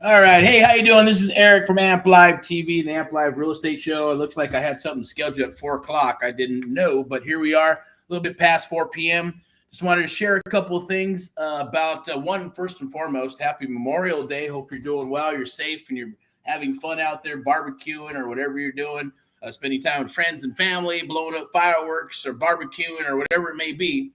All right. Hey, how you doing? This is Eric from Amp Live TV, the Amp Live Real Estate Show. It looks like I had something scheduled at 4 o'clock. I didn't know, but here we are, a little bit past 4 p.m. Just wanted to share a couple of things about one, first and foremost, happy Memorial Day. Hope you're doing well, you're safe, and you're having fun out there barbecuing or whatever you're doing, spending time with friends and family, blowing up fireworks or barbecuing or whatever it may be.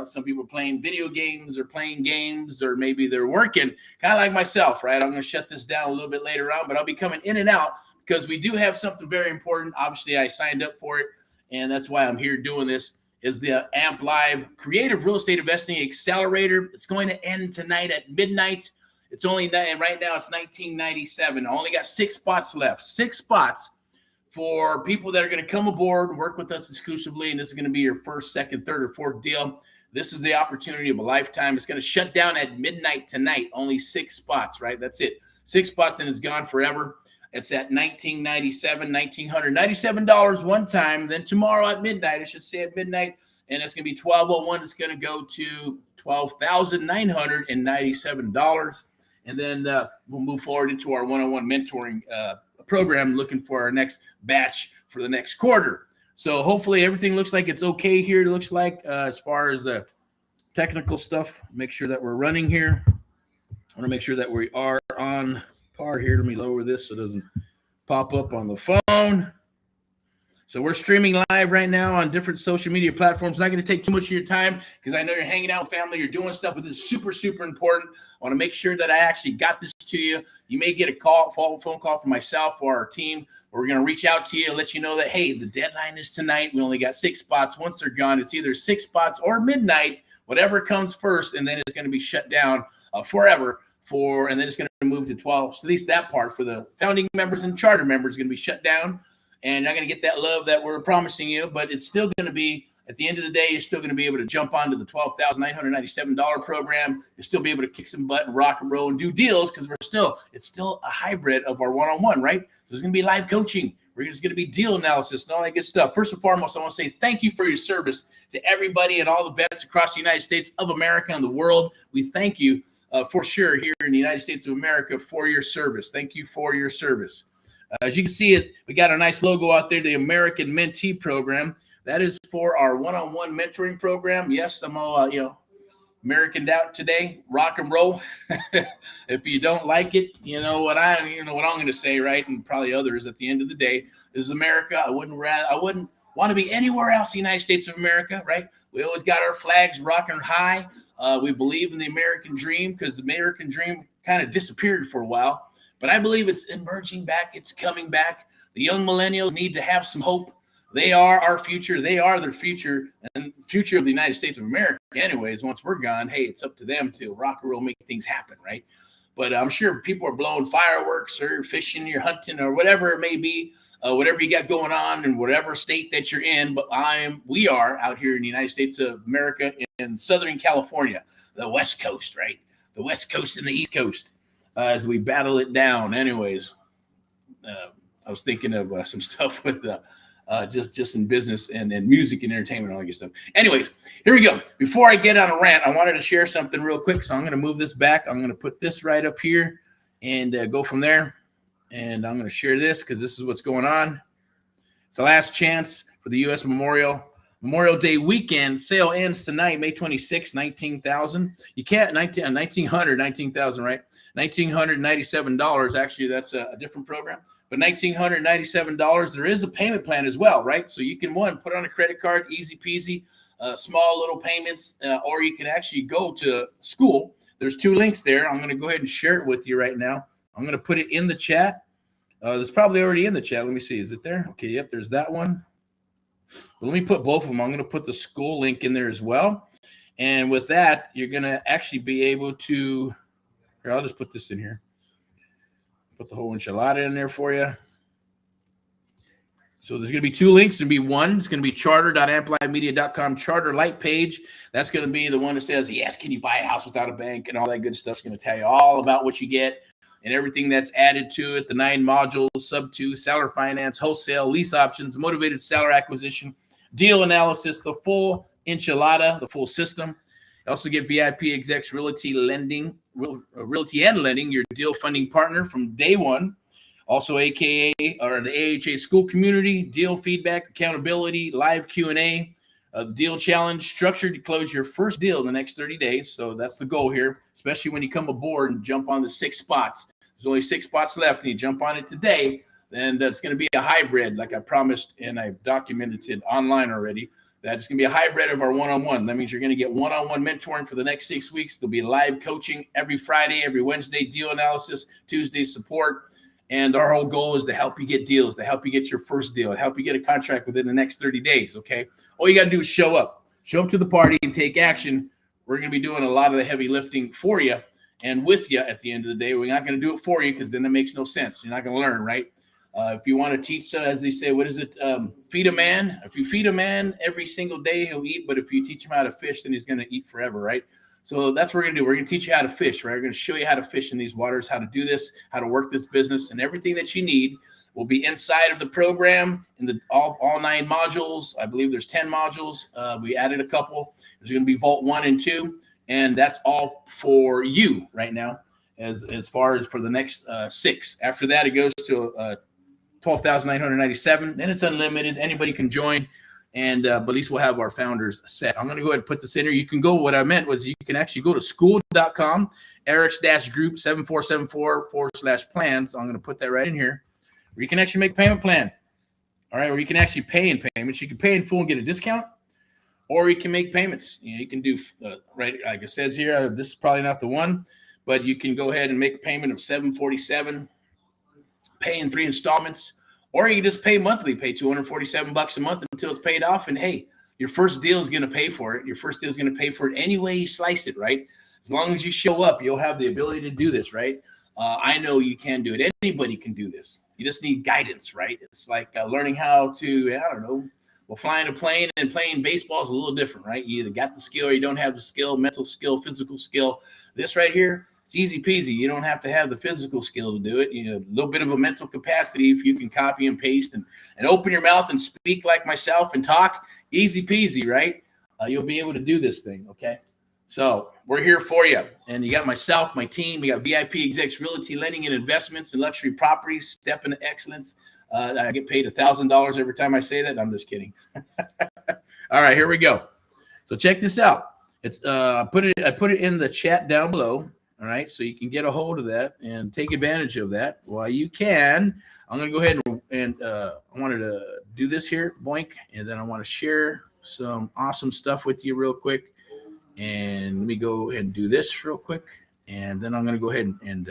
Some people are playing video games or playing games, or maybe they're working, kind of like myself, right? I'm going to shut this down a little bit later on, but I'll be coming in and out because we do have something very important. Obviously, I signed up for it, and that's why I'm here doing this, is the Amp Live Creative Real Estate Investing Accelerator. It's going to end tonight at midnight. It's only, and right now it's $19.97. I only got 6 spots left, 6 spots for people that are going to come aboard, work with us exclusively, and this is going to be your first, second, third, or fourth deal. This is the opportunity of a lifetime. It's going to shut down at midnight tonight. Only 6 spots, right? That's it. 6 spots, and it's gone forever. It's at $1,997 one time. Then tomorrow at midnight, I should say at midnight, and it's going to be 12:01. It's going to go to $12,997. And then we'll move forward into our one-on-one mentoring program, looking for our next batch for the next quarter. So hopefully everything looks like it's okay here. It looks like as far as the technical stuff, make sure that we're running here. I want to make sure that we are on par here. Let me lower this so it doesn't pop up on the phone. So we're streaming live right now on different social media platforms. Not going to take too much of your time because I know you're hanging out with family, you're doing stuff, but this is super, super important. I want to make sure that I actually got this to you. You may get a phone call from myself or our team. We're going to reach out to you and let you know that, hey, the deadline is tonight. We only got 6 spots. Once they're gone, it's either 6 spots or midnight, whatever comes first, and then it's going to be shut down forever. And then it's going to move to 12. At least that part for the founding members and charter members is going to be shut down. And you're not going to get that love that we're promising you, but it's still going to be, at the end of the day, you're still going to be able to jump onto the $12,997 program. You'll still be able to kick some butt and rock and roll and do deals because it's still a hybrid of our one-on-one, right? So there's going to be live coaching. We're just going to be deal analysis and all that good stuff. First and foremost, I want to say thank you for your service to everybody and all the vets across the United States of America and the world. We thank you for sure here in the United States of America for your service. Thank you for your service. As you can see, we got a nice logo out there, the American Mentee Program. That is for our one-on-one mentoring program. Yes, I'm all, Americaned out today. Rock and roll. If you don't like it, you know what I'm going to say, right? And probably others at the end of the day. This is America. I wouldn't want to be anywhere else in the United States of America, right? We always got our flags rocking high. We believe in the American dream because the American dream kind of disappeared for a while. But I believe it's emerging back. It's coming back. The young millennials need to have some hope. They are our future. They are their future and future of the United States of America. Anyways, once we're gone, hey, it's up to them to rock and roll, make things happen, right? But I'm sure people are blowing fireworks or fishing, you're hunting or whatever it may be, whatever you got going on in whatever state that you're in. But we are out here in the United States of America in Southern California, the West Coast, right? The West Coast and the East Coast. As we battle it down. Anyways, I was thinking of some stuff with just in business and music and entertainment and all that good stuff. Anyways, here we go. Before I get on a rant, I wanted to share something real quick. So I'm going to move this back. I'm going to put this right up here and go from there. And I'm going to share this because this is what's going on. It's the last chance for the U.S. Memorial Day weekend. Sale ends tonight, May 26, 19,000. You can't, 19,000, right? $1,997. Actually, that's a different program. But $1,997. There is a payment plan as well, right? So you can, put on a credit card, easy peasy, small little payments, or you can actually go to school. There's 2 links there. I'm going to go ahead and share it with you right now. I'm going to put it in the chat. It's probably already in the chat. Let me see. Is it there? Okay, yep, there's that one. But let me put both of them. I'm going to put the school link in there as well. And with that, you're going to actually be able to, here, I'll just put this in here. Put the whole enchilada in there for you. So there's going to be 2 links. There's going to be one. It's going to be charter.amplivemedia.com charter light page. That's going to be the one that says, yes, can you buy a house without a bank and all that good stuff. It's going to tell you all about what you get and everything that's added to it, the 9 modules, sub 2, seller finance, wholesale, lease options, motivated seller acquisition, deal analysis, the full enchilada, the full system. You also get VIP Execs Realty Realty and Lending, your deal funding partner from day one. Also, AKA or the AHA school community, deal feedback, accountability, live Q&A, the deal challenge, structured to close your first deal in the next 30 days. So that's the goal here, especially when you come aboard and jump on the 6 spots. There's only 6 spots left, and you jump on it today, then that's going to be a hybrid, like I promised, and I've documented it online already. That's going to be a hybrid of our one-on-one. That means you're going to get one-on-one mentoring for the next 6 weeks. There'll be live coaching every Friday, every Wednesday, deal analysis, Tuesday support. And our whole goal is to help you get deals, to help you get your first deal, to help you get a contract within the next 30 days, okay? All you got to do is show up. Show up to the party and take action. We're going to be doing a lot of the heavy lifting for you and with you at the end of the day. We're not going to do it for you because then it makes no sense. You're not going to learn, right? If you want to teach, as they say, what is it? Feed a man. If you feed a man every single day, he'll eat. But if you teach him how to fish, then he's going to eat forever, right? So that's what we're going to do. We're going to teach you how to fish, right? We're going to show you how to fish in these waters, how to do this, how to work this business, and everything that you need will be inside of the program in the all 9 modules. I believe there's 10 modules. We added a couple. There's going to be Vault 1 and 2, and that's all for you right now as far as for the next 6. After that, it goes to $12,997. Then it's unlimited. Anybody can join. And but at least we'll have our founders set. I'm going to go ahead and put this in here. You can go, what I meant was you can actually go to school.com, Erick's-group 7474/plans. I'm going to put that right in here, where you can actually make a payment plan. All right, where you can actually pay in payments. You can pay in full and get a discount, or you can make payments. You know, you can do, right, like it says here, this is probably not the one, but you can go ahead and make a payment of $747, pay in 3 installments. Or you can just pay monthly, pay $247 a month until it's paid off. And hey, your first deal is going to pay for it. Your first deal is going to pay for it any way you slice it, right? As long as you show up, you'll have the ability to do this, right? I know you can do it. Anybody can do this. You just need guidance, right? It's like learning how to, I don't know, well, flying a plane and playing baseball is a little different, right? You either got the skill or you don't have the skill, mental skill, physical skill. This right here, it's easy peasy. You don't have to have the physical skill to do it. You know, a little bit of a mental capacity if you can copy and paste and open your mouth and speak like myself and talk. Easy peasy, right? You'll be able to do this thing, okay? So we're here for you. And you got myself, my team. We got VIP Execs Realty, Lending and Investments and Luxury Properties, Step into Excellence. I get paid $1,000 every time I say that. I'm just kidding. All right, here we go. So check this out. It's I put it in the chat down below. All right, so you can get a hold of that and take advantage of that while you can. I'm going to go ahead and I wanted to do this here, boink, and then I want to share some awesome stuff with you real quick. And let me go ahead and do this real quick, and then I'm going to go ahead and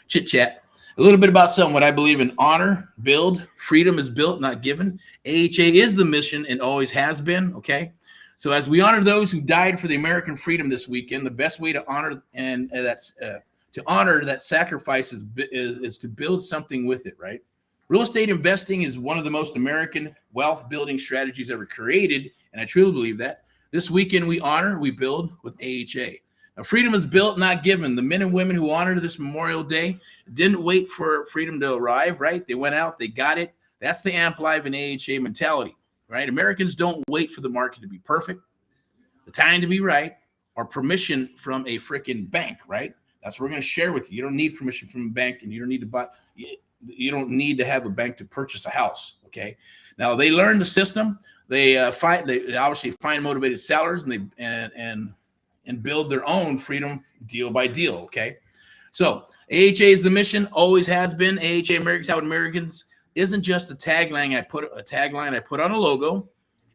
chit-chat a little bit about what I believe in: honor, build, freedom is built, not given. AHA is the mission and always has been, okay? So as we honor those who died for the American freedom this weekend, the best way to honor that sacrifice is to build something with it, right? Real estate investing is one of the most American wealth building strategies ever created, and I truly believe that. This weekend we honor, we build with AHA. Now, freedom is built, not given. The men and women who honored this Memorial Day didn't wait for freedom to arrive, right? They went out, they got it. That's the Amp Live and AHA mentality. Right? Americans don't wait for the market to be perfect, the time to be right, or permission from a freaking bank, right? That's what we're going to share with you. You don't need permission from a bank, and you don't need to buy. You don't need to have a bank to purchase a house. Okay. Now they learn the system. They obviously find motivated sellers, and and build their own freedom deal by deal. Okay. So AHA is the mission, always has been. AHA Americans Help Americans isn't just a tagline I put on a logo.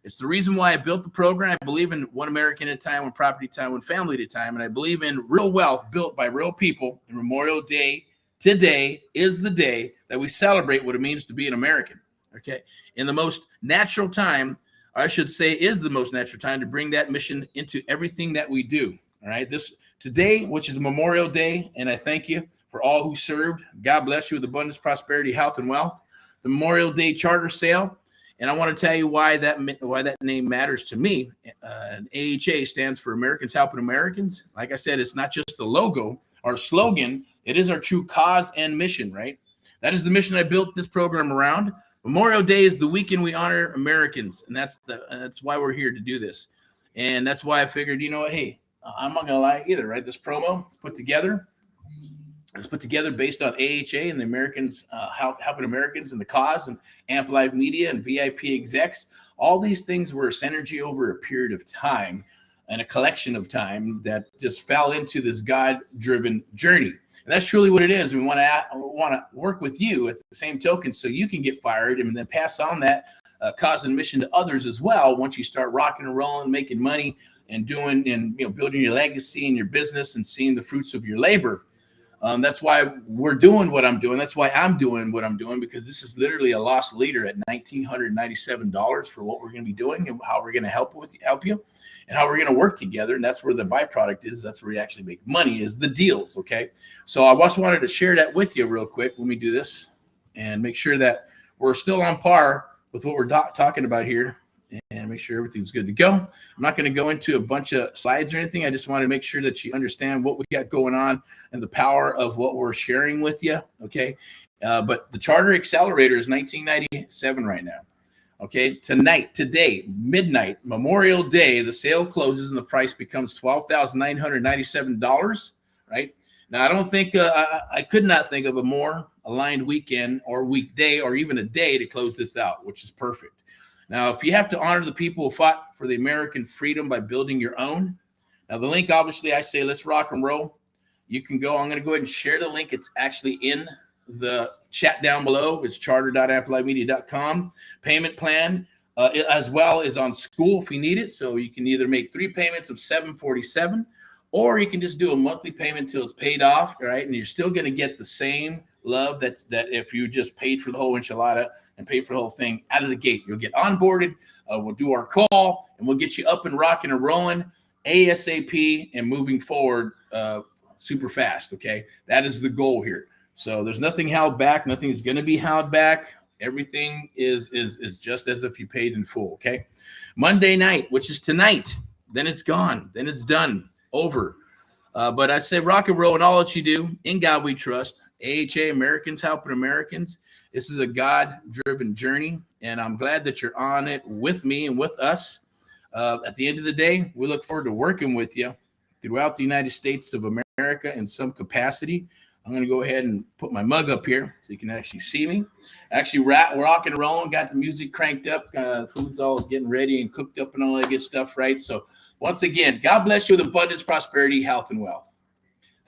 It's the reason why I built the program. I believe in one American at a time, one property at a time, one family at a time. And I believe in real wealth built by real people. And Memorial Day today is the day that we celebrate what it means to be an American. Okay. In the most natural time, I should say, is the most natural time to bring that mission into everything that we do. All right. This today, which is Memorial Day, and I thank you for all who served. God bless you with abundance, prosperity, health, and wealth. The Memorial Day charter sale. And I want to tell you why that name matters to me. AHA stands for Americans Helping Americans. Like I said, it's not just a logo or a slogan. It is our true cause and mission, right? That is the mission I built this program around. Memorial Day is the weekend we honor Americans, and that's why we're here to do this. And that's why I figured, you know what, hey, I'm not going to lie either, right? This promo is put together. It's put together based on AHA and the Americans, helping Americans and the cause, and Amp Live Media and VIP execs. All these things were synergy over a period of time and a collection of time that just fell into this God-driven journey. And that's truly what it is. We want to work with you at the same token so you can get fired and then pass on that cause and mission to others as well. Once you start rocking and rolling, making money and doing and building your legacy and your business and seeing the fruits of your labor. That's why we're doing what I'm doing. That's why I'm doing what I'm doing, because this is literally a lost leader at $1,997 for what we're going to be doing and how we're going to help you and how we're going to work together. And that's where the byproduct is. That's where we actually make money, is the deals. Okay. So I just wanted to share that with you real quick. Let me do this and make sure that we're still on par with what we're talking about here, and make sure everything's good to go. I'm not going to go into a bunch of slides or anything. I just want to make sure that you understand what we got going on and the power of what we're sharing with you. Okay. But the Charter Accelerator is $19.97 right now. Okay. Today, midnight, Memorial Day, the sale closes and the price becomes $12,997. Right now, I don't think I could not think of a more aligned weekend or weekday or even a day to close this out, which is perfect. Now, if you have to honor the people who fought for the American freedom by building your own, now the link, obviously, I say let's rock and roll. You can go. I'm going to go ahead and share the link. It's actually in the chat down below. It's charter.amplivemedia.com. Payment plan as well is on school if you need it. So you can either make 3 payments of $747, or you can just do a monthly payment till it's paid off. Right, and you're still going to get the same love that if you just paid for the whole enchilada and paid for the whole thing out of the gate. You'll get onboarded. We'll do our call and we'll get you up and rocking and rolling ASAP and moving forward super fast. Okay, that is the goal here. So there's nothing held back. Nothing is going to be held back. Everything is just as if you paid in full. Okay, Monday night, which is tonight. Then it's gone. Then it's done. Over. But I say rock and roll and all that you do. In God we trust. AHA, Americans helping Americans. This is a God-driven journey, and I'm glad that you're on it with me and with us. At the end of the day, we look forward to working with you throughout the United States of America in some capacity. I'm going to go ahead and put my mug up here so you can actually see me. Actually, we're rocking and rolling, got the music cranked up, food's all getting ready and cooked up and all that good stuff, right? So once again, God bless you with abundance, prosperity, health, and wealth.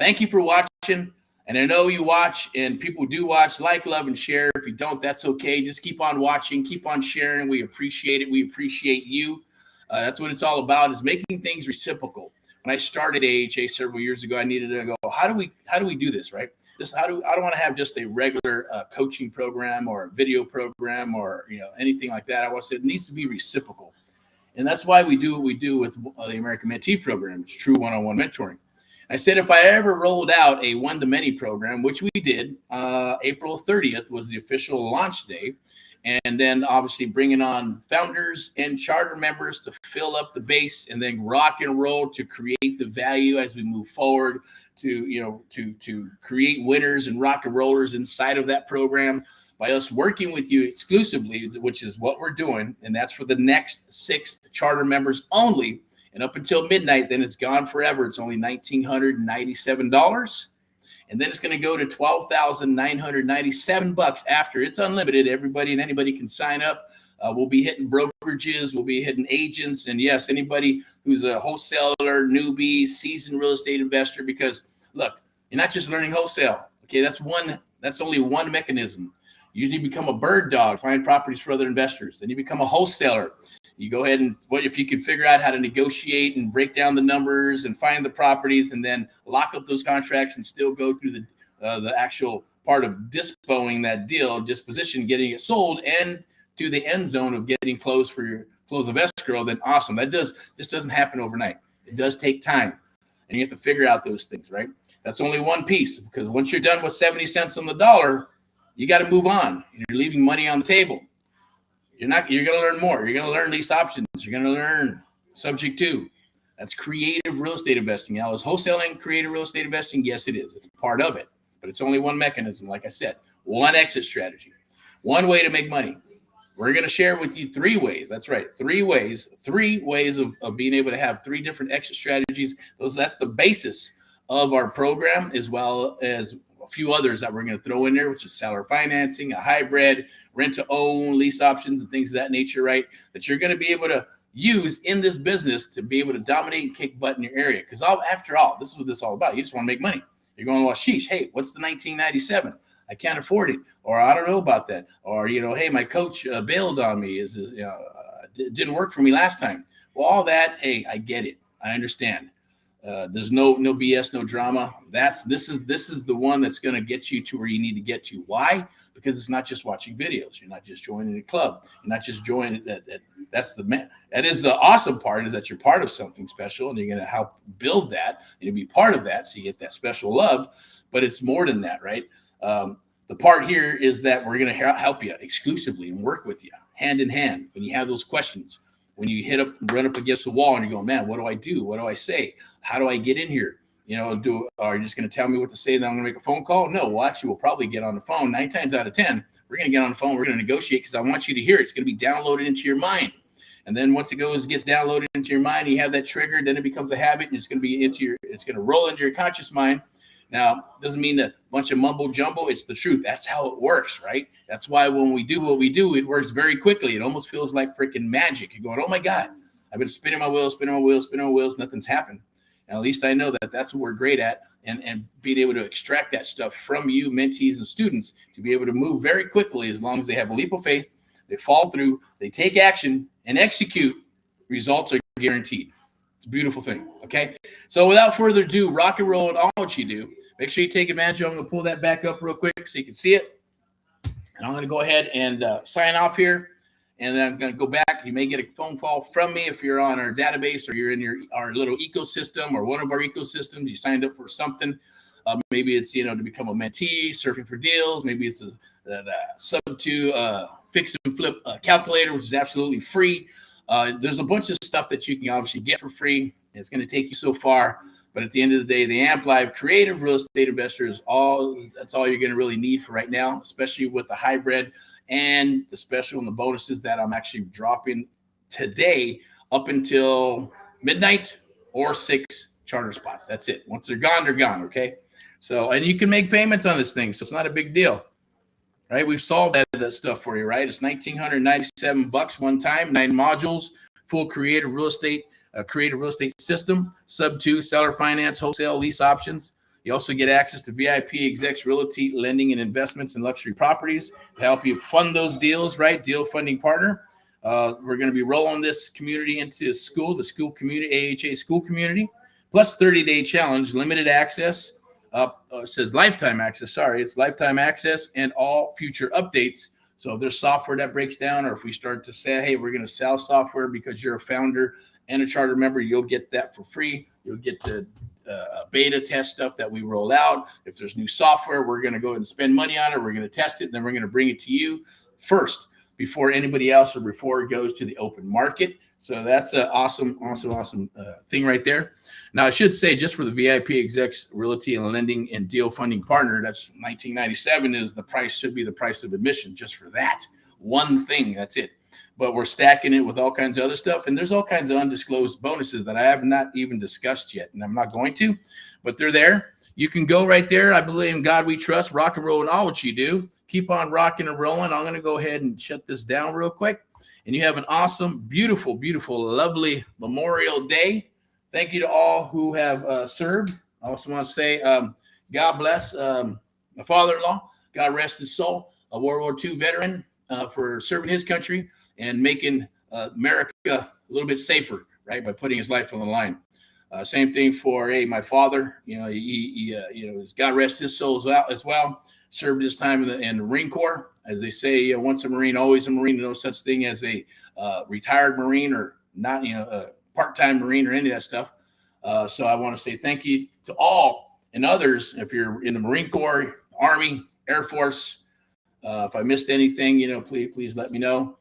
Thank you for watching. And I know you watch, and people do watch. Like, love, and share. If you don't, that's okay. Just keep on watching. Keep on sharing. We appreciate it. We appreciate you. That's what it's all about, is making things reciprocal. When I started AHA several years ago, I needed to go, how do we do this, right? I don't want to have just a regular coaching program or a video program or anything like that. It needs to be reciprocal. And that's why we do what we do with the American Mentee program. It's true one-on-one mentoring. I said if I ever rolled out a one-to-many program, which we did, April 30th was the official launch day, and then obviously bringing on founders and charter members to fill up the base and then rock and roll to create the value as we move forward to create winners and rock and rollers inside of that program by us working with you exclusively, which is what we're doing. And that's for the next 6 charter members only. And up until midnight, then it's gone forever. It's only $1,997. And then it's going to go to $12,997 after. It's unlimited. Everybody and anybody can sign up. We'll be hitting brokerages. We'll be hitting agents. And yes, anybody who's a wholesaler, newbie, seasoned real estate investor, because look, you're not just learning wholesale. Okay, that's only one mechanism. You usually become a bird dog, find properties for other investors. Then you become a wholesaler. You go ahead and if you can figure out how to negotiate and break down the numbers and find the properties and then lock up those contracts and still go through the actual part of dispoing that deal, disposition, getting it sold, and to the end zone of getting closed for your close of escrow, then awesome. This doesn't happen overnight. It does take time, and you have to figure out those things, right? That's only one piece, because once you're done with 70 cents on the dollar, you got to move on. You're leaving money on the table. You're going to learn more. You're going to learn lease options. You're going to learn subject to. That's creative real estate investing. Now, is wholesaling creative real estate investing? Yes, it is. It's part of it, but it's only one mechanism. Like I said, one exit strategy, one way to make money. we're going to share with you 3 ways. That's right, 3 ways of being able to have 3 different exit strategies. That's the basis of our program, as well as a few others that we're going to throw in there, which is seller financing, a hybrid, rent to own, lease options, and things of that nature, right? That you're going to be able to use in this business to be able to dominate and kick butt in your area. Because after all, this is what this is all about. You just want to make money. You're going, well, sheesh, hey, what's the 1997? I can't afford it, or I don't know about that, or hey, my coach bailed on me. Didn't work for me last time. Well, all that, hey, I get it. I understand. There's no BS, no drama. This is the one that's going to get you to where you need to get to. Why? Because it's not just watching videos. You're not just joining a club. You're not just joining that is the awesome part, is that you're part of something special, and you're going to help build that and you'll be part of that, so you get that special love. But it's more than that, right? The part here is that we're going to help you exclusively and work with you hand in hand when you have those questions. When you run up against the wall and you're going, man, what do I do? What do I say? How do I get in here? Are you just going to tell me what to say, then I'm going to make a phone call? No, well, actually, we'll probably get on the phone. 9 times out of 10, we're going to get on the phone. We're going to negotiate, because I want you to hear it. It's going to be downloaded into your mind. And then once it gets downloaded into your mind, you have that trigger, then it becomes a habit, and it's going to roll into your conscious mind. Now, doesn't mean a bunch of mumbo jumbo. It's the truth. That's how it works, right? That's why when we do what we do, it works very quickly. It almost feels like freaking magic. You're going, oh my God, I've been spinning my wheels. Nothing's happened. And at least I know that that's what we're great at, and being able to extract that stuff from you, mentees and students, to be able to move very quickly, as long as they have a leap of faith, they fall through, they take action and execute. Results are guaranteed. It's a beautiful thing. Okay. So without further ado, rock and roll and all what you do. Make sure you take advantage of it. I'm going to pull that back up real quick so you can see it. And I'm going to go ahead and sign off here. And then I'm going to go back. You may get a phone call from me if you're on our database, or you're in our little ecosystem, or one of our ecosystems. You signed up for something. Maybe it's, to become a mentee, surfing for deals. Maybe it's the Sub2 fix and flip calculator, which is absolutely free. There's a bunch of stuff that you can obviously get for free. It's going to take you so far. But at the end of the day, the AMP Live Creative Real Estate Investor that's all you're going to really need for right now, especially with the hybrid and the special and the bonuses that I'm actually dropping today up until midnight, or 6 charter spots. That's it. Once they're gone, they're gone. Okay. So, and you can make payments on this thing, so it's not a big deal, right? We've solved that stuff for you, right? It's $1,997 one time, 9 modules, full creative real estate system, Sub2, seller finance, wholesale, lease options. You also get access to VIP execs, realty, lending, and investments in luxury properties to help you fund those deals, right? Deal funding partner. We're going to be rolling this community into the school community, AHA school community, plus 30-day challenge, limited access. It says lifetime access. Sorry, it's lifetime access and all future updates. So if there's software that breaks down, or if we start to say, hey, we're going to sell software because you're a founder and a charter member, you'll get that for free. You'll get to beta test stuff that we roll out. If there's new software, we're going to go and spend money on it. We're going to test it, and then we're going to bring it to you first before anybody else, or before it goes to the open market. So that's an awesome thing right there. Now, I should say, just for the VIP execs, realty and lending and deal funding partner, that's $1997 is the price, should be the price of admission, just for that one thing. That's it. But we're stacking it with all kinds of other stuff. And there's all kinds of undisclosed bonuses that I have not even discussed yet. And I'm not going to, but they're there. You can go right there. I believe in God we trust. Rock and roll in all what you do. Keep on rocking and rolling. I'm going to go ahead and shut this down real quick. And you have an awesome, beautiful, beautiful, lovely Memorial Day. Thank you to all who have served. I also want to say God bless my father-in-law. God rest his soul, a World War II veteran, for serving his country and making America a little bit safer, right, by putting his life on the line. Same thing for my father. He God rest his soul as well. Served his time in the Marine Corps. As they say, once a Marine, always a Marine. No such thing as a retired Marine, or not, a part-time Marine, or any of that stuff. So I want to say thank you to all and others. If you're in the Marine Corps, Army, Air Force, if I missed anything, please let me know.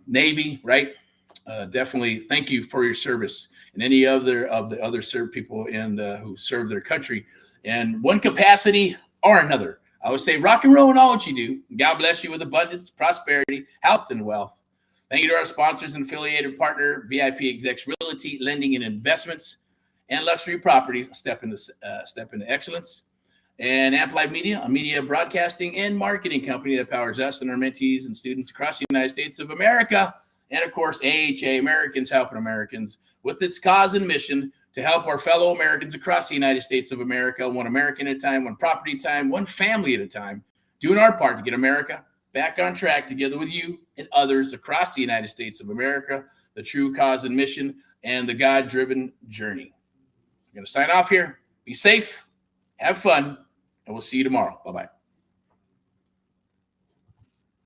Navy, right? Definitely thank you for your service, and any other of the other served people who serve their country in one capacity or another. I would say rock and roll in all what you do. God bless you with abundance, prosperity, health, and wealth. Thank you to our sponsors and affiliated partner, VIP Execs Realty, Lending and Investments, and Luxury Properties, step into excellence. And Amplified Media, a media broadcasting and marketing company that powers us and our mentees and students across the United States of America. And of course, AHA, Americans Helping Americans, with its cause and mission to help our fellow Americans across the United States of America, one American at a time, one property at a time, one family at a time, doing our part to get America back on track together with you and others across the United States of America, the true cause and mission and the God-driven journey. I'm going to sign off here. Be safe, have fun, and we'll see you tomorrow. Bye-bye.